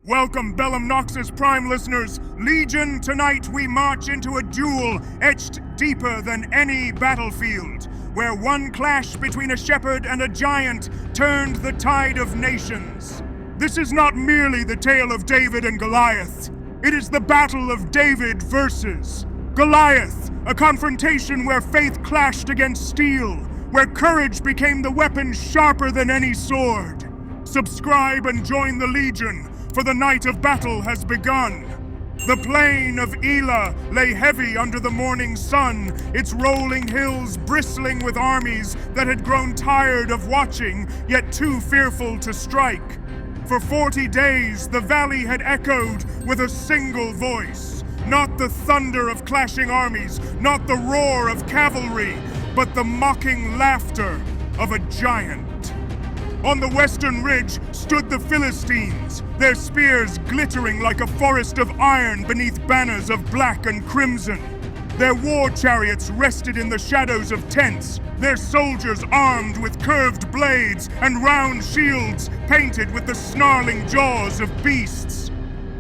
Welcome, Bellumnoxis Prime listeners. Legion, tonight we march into a duel etched deeper than any battlefield, where one clash between a shepherd and a giant turned the tide of nations. This is not merely the tale of David and Goliath. It is the battle of David versus Goliath, a confrontation where faith clashed against steel, where courage became the weapon sharper than any sword. Subscribe and join the Legion, for the night of battle has begun. The plain of Elah lay heavy under the morning sun, its rolling hills bristling with armies that had grown tired of watching, yet too fearful to strike. For 40 days, the valley had echoed with a single voice. Not the thunder of clashing armies, not the roar of cavalry, but the mocking laughter of a giant. On the western ridge stood the Philistines, their spears glittering like a forest of iron beneath banners of black and crimson. Their war chariots rested in the shadows of tents, their soldiers armed with curved blades and round shields painted with the snarling jaws of beasts.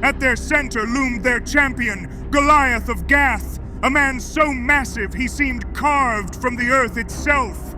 At their center loomed their champion, Goliath of Gath, a man so massive he seemed carved from the earth itself.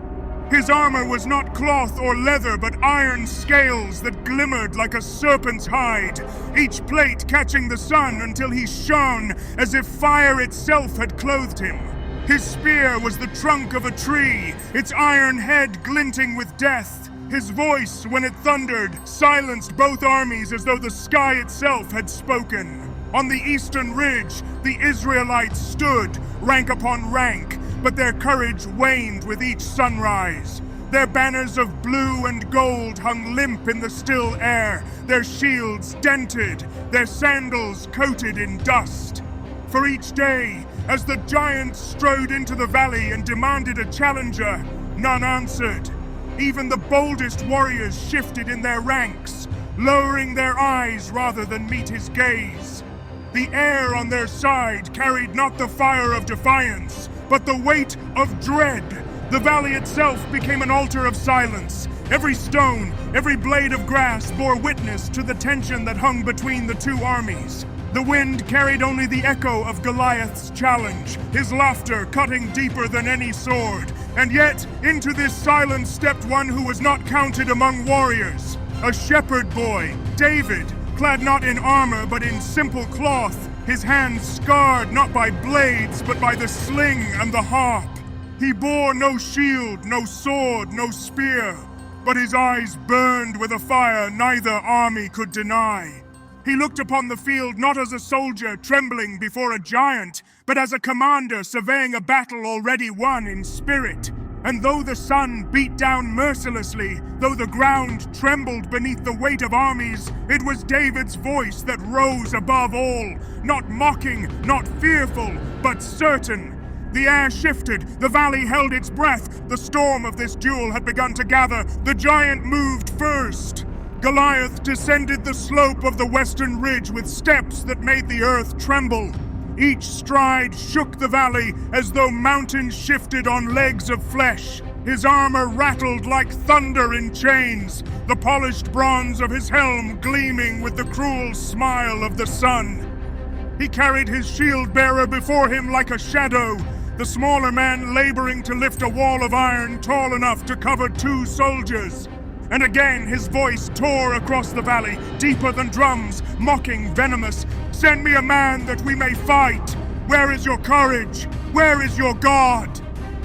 His armor was not cloth or leather, but iron scales that glimmered like a serpent's hide, each plate catching the sun until he shone as if fire itself had clothed him. His spear was the trunk of a tree, its iron head glinting with death. His voice, when it thundered, silenced both armies as though the sky itself had spoken. On the eastern ridge, the Israelites stood, rank upon rank, but their courage waned with each sunrise. Their banners of blue and gold hung limp in the still air, their shields dented, their sandals coated in dust. For each day, as the giants strode into the valley and demanded a challenger, none answered. Even the boldest warriors shifted in their ranks, lowering their eyes rather than meet his gaze. The air on their side carried not the fire of defiance, but the weight of dread. The valley itself became an altar of silence. Every stone, every blade of grass bore witness to the tension that hung between the two armies. The wind carried only the echo of Goliath's challenge, his laughter cutting deeper than any sword. And yet, into this silence stepped one who was not counted among warriors. A shepherd boy, David, clad not in armor but in simple cloth, his hands scarred not by blades but by the sling and the harp. He bore no shield, no sword, no spear, but his eyes burned with a fire neither army could deny. He looked upon the field not as a soldier trembling before a giant, but as a commander surveying a battle already won in spirit. And though the sun beat down mercilessly, though the ground trembled beneath the weight of armies, it was David's voice that rose above all, not mocking, not fearful, but certain. The air shifted, the valley held its breath, the storm of this duel had begun to gather, the giant moved first. Goliath descended the slope of the western ridge with steps that made the earth tremble. Each stride shook the valley as though mountains shifted on legs of flesh. His armor rattled like thunder in chains, the polished bronze of his helm gleaming with the cruel smile of the sun. He carried his shield-bearer before him like a shadow, the smaller man laboring to lift a wall of iron tall enough to cover 2 soldiers. And again his voice tore across the valley, deeper than drums, mocking, venomous. "Send me a man that we may fight! Where is your courage? Where is your God?"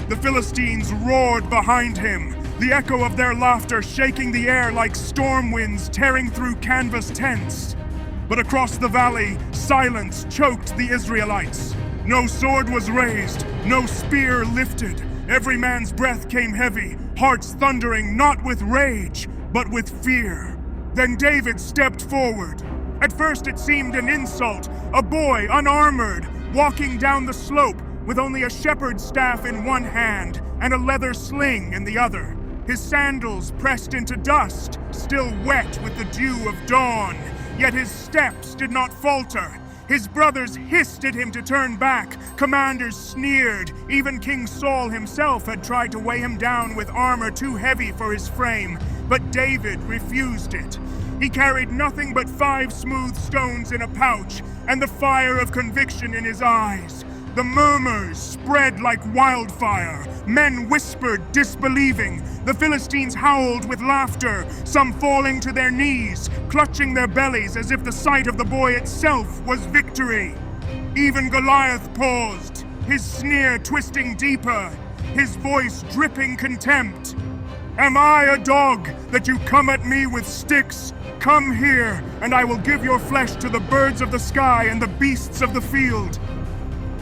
The Philistines roared behind him, the echo of their laughter shaking the air like storm winds tearing through canvas tents. But across the valley, silence choked the Israelites. No sword was raised, no spear lifted. Every man's breath came heavy, hearts thundering not with rage, but with fear. Then David stepped forward. At first it seemed an insult, a boy unarmored, walking down the slope with only a shepherd's staff in one hand and a leather sling in the other. His sandals pressed into dust, still wet with the dew of dawn, yet his steps did not falter. His brothers hissed at him to turn back, commanders sneered, even King Saul himself had tried to weigh him down with armor too heavy for his frame, but David refused it. He carried nothing but 5 smooth stones in a pouch, and the fire of conviction in his eyes. The murmurs spread like wildfire. Men whispered, disbelieving. The Philistines howled with laughter, some falling to their knees, clutching their bellies as if the sight of the boy itself was victory. Even Goliath paused, his sneer twisting deeper, his voice dripping contempt. Am I a dog that you come at me with sticks? Come here, and I will give your flesh to the birds of the sky and the beasts of the field.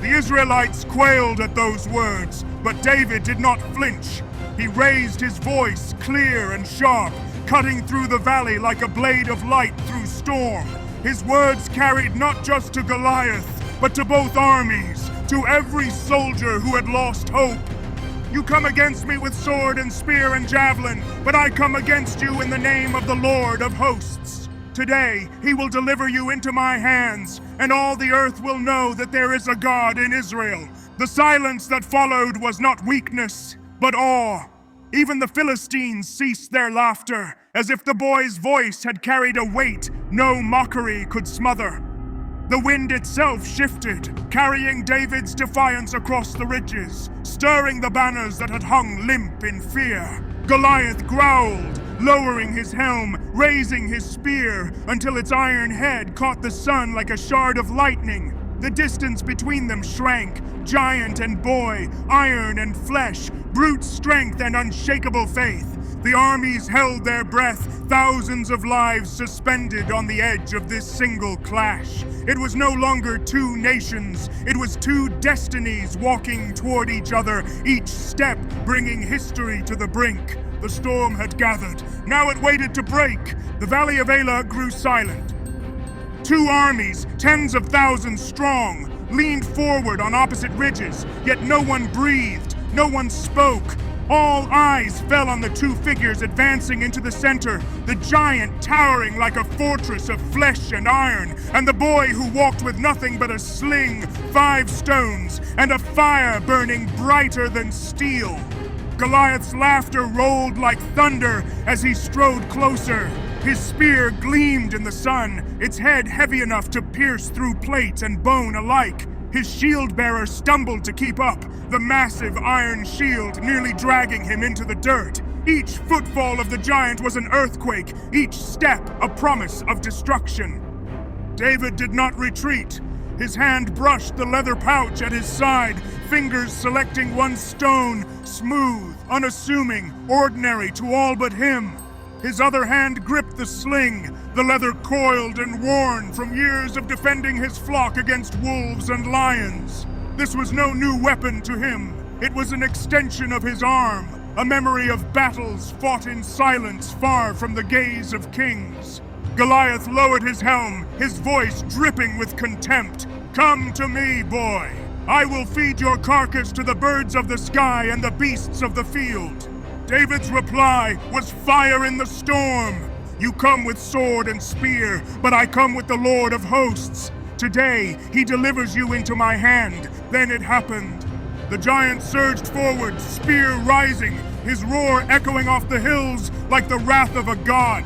The Israelites quailed at those words, but David did not flinch. He raised his voice clear and sharp, cutting through the valley like a blade of light through storm. His words carried not just to Goliath, but to both armies, to every soldier who had lost hope. You come against me with sword and spear and javelin, but I come against you in the name of the Lord of hosts. Today, he will deliver you into my hands, and all the earth will know that there is a God in Israel. The silence that followed was not weakness, but awe. Even the Philistines ceased their laughter, as if the boy's voice had carried a weight no mockery could smother. The wind itself shifted, carrying David's defiance across the ridges, stirring the banners that had hung limp in fear. Goliath growled, lowering his helm, raising his spear, until its iron head caught the sun like a shard of lightning. The distance between them shrank, giant and boy, iron and flesh, brute strength and unshakable faith. The armies held their breath, thousands of lives suspended on the edge of this single clash. It was no longer 2 nations, it was 2 destinies walking toward each other, each step bringing history to the brink. The storm had gathered, now it waited to break. The valley of Elah grew silent. 2 armies, tens of thousands strong, leaned forward on opposite ridges, yet no one breathed, no one spoke. All eyes fell on the 2 figures advancing into the center, the giant towering like a fortress of flesh and iron, and the boy who walked with nothing but a sling, 5 stones, and a fire burning brighter than steel. Goliath's laughter rolled like thunder as he strode closer. His spear gleamed in the sun, its head heavy enough to pierce through plate and bone alike. His shield-bearer stumbled to keep up, the massive iron shield nearly dragging him into the dirt. Each footfall of the giant was an earthquake, each step a promise of destruction. David did not retreat. His hand brushed the leather pouch at his side, fingers selecting one stone, smooth, unassuming, ordinary to all but him. His other hand gripped the sling, the leather coiled and worn from years of defending his flock against wolves and lions. This was no new weapon to him. It was an extension of his arm, a memory of battles fought in silence far from the gaze of kings. Goliath lowered his helm, his voice dripping with contempt. Come to me, boy. I will feed your carcass to the birds of the sky and the beasts of the field. David's reply was fire in the storm. You come with sword and spear, but I come with the Lord of hosts. Today, he delivers you into my hand. Then it happened. The giant surged forward, spear rising, his roar echoing off the hills like the wrath of a god.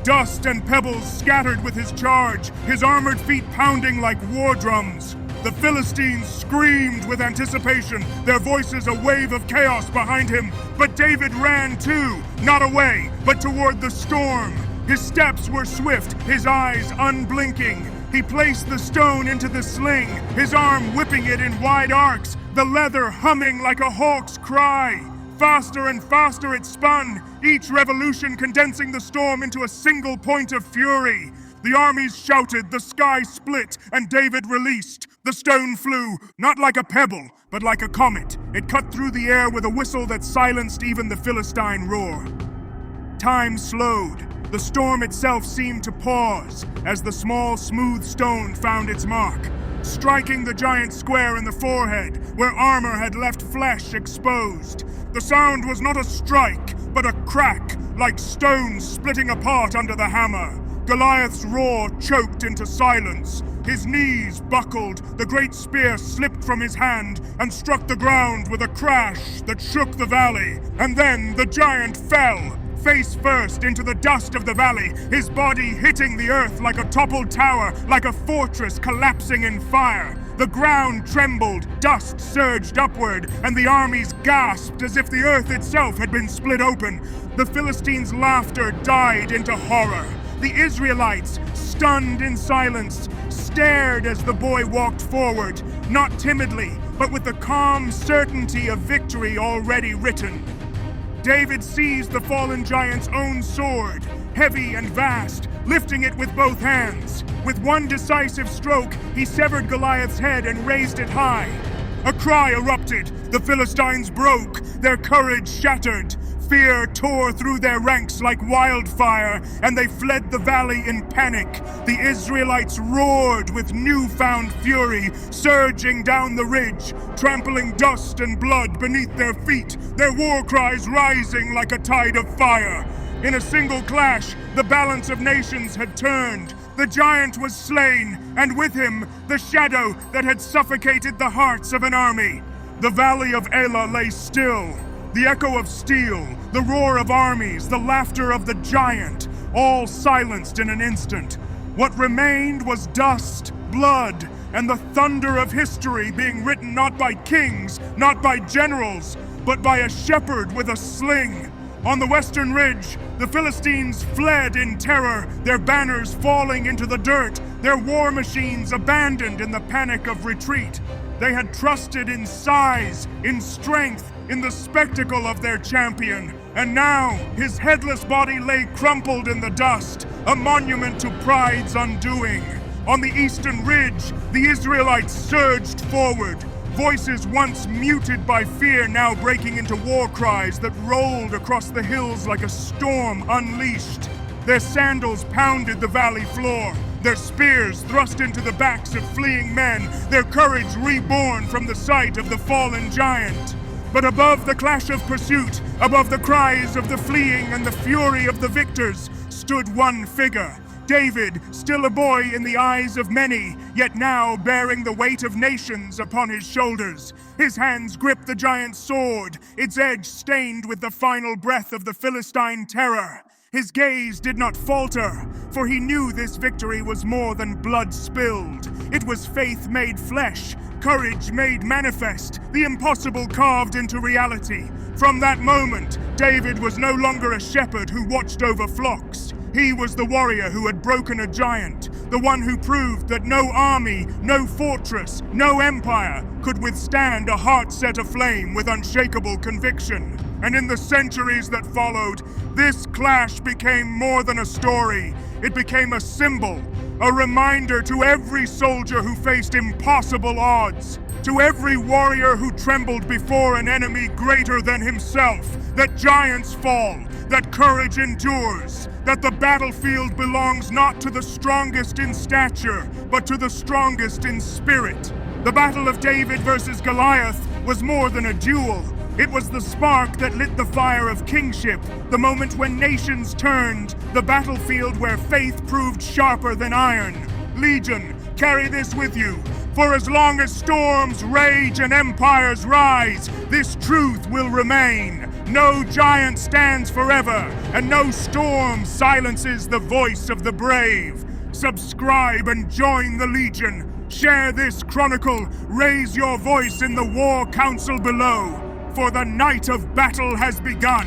Dust and pebbles scattered with his charge, his armored feet pounding like war drums. The Philistines screamed with anticipation, their voices a wave of chaos behind him. But David ran too, not away, but toward the storm. His steps were swift, his eyes unblinking. He placed the stone into the sling, his arm whipping it in wide arcs, the leather humming like a hawk's cry. Faster and faster it spun, each revolution condensing the storm into a single point of fury. The armies shouted, the sky split, and David released. The stone flew, not like a pebble, but like a comet. It cut through the air with a whistle that silenced even the Philistine roar. Time slowed. The storm itself seemed to pause as the small, smooth stone found its mark, striking the giant square in the forehead where armor had left flesh exposed. The sound was not a strike, but a crack, like stones splitting apart under the hammer. Goliath's roar choked into silence. His knees buckled, the great spear slipped from his hand and struck the ground with a crash that shook the valley. And then the giant fell, face first into the dust of the valley, his body hitting the earth like a toppled tower, like a fortress collapsing in fire. The ground trembled, dust surged upward, and the armies gasped as if the earth itself had been split open. The Philistines' laughter died into horror. The Israelites, stunned in silence, stared as the boy walked forward, not timidly, but with the calm certainty of victory already written. David seized the fallen giant's own sword, heavy and vast, lifting it with both hands. With one decisive stroke, he severed Goliath's head and raised it high. A cry erupted. The Philistines broke, their courage shattered. Fear tore through their ranks like wildfire, and they fled the valley in panic. The Israelites roared with newfound fury, surging down the ridge, trampling dust and blood beneath their feet, their war cries rising like a tide of fire. In a single clash, the balance of nations had turned. The giant was slain, and with him, the shadow that had suffocated the hearts of an army. The valley of Elah lay still. The echo of steel, the roar of armies, the laughter of the giant, all silenced in an instant. What remained was dust, blood, and the thunder of history being written not by kings, not by generals, but by a shepherd with a sling. On the western ridge, the Philistines fled in terror, their banners falling into the dirt, their war machines abandoned in the panic of retreat. They had trusted in size, in strength, in the spectacle of their champion, and now his headless body lay crumpled in the dust, a monument to pride's undoing. On the eastern ridge, the Israelites surged forward, voices once muted by fear now breaking into war cries that rolled across the hills like a storm unleashed. Their sandals pounded the valley floor, their spears thrust into the backs of fleeing men, their courage reborn from the sight of the fallen giant. But above the clash of pursuit, above the cries of the fleeing and the fury of the victors, stood one figure. David, still a boy in the eyes of many, yet now bearing the weight of nations upon his shoulders. His hands gripped the giant's sword, its edge stained with the final breath of the Philistine terror. His gaze did not falter, for he knew this victory was more than blood spilled. It was faith made flesh, courage made manifest, the impossible carved into reality. From that moment, David was no longer a shepherd who watched over flocks. He was the warrior who had broken a giant, the one who proved that no army, no fortress, no empire could withstand a heart set aflame with unshakable conviction. And in the centuries that followed, this clash became more than a story. It became a symbol, a reminder to every soldier who faced impossible odds, to every warrior who trembled before an enemy greater than himself, that giants fall, that courage endures, that the battlefield belongs not to the strongest in stature, but to the strongest in spirit. The Battle of David versus Goliath was more than a duel. It was the spark that lit the fire of kingship, the moment when nations turned, the battlefield where faith proved sharper than iron. Legion, carry this with you. For as long as storms rage and empires rise, this truth will remain. No giant stands forever, and no storm silences the voice of the brave. Subscribe and join the Legion. Share this chronicle. Raise your voice in the war council below. For the night of battle has begun.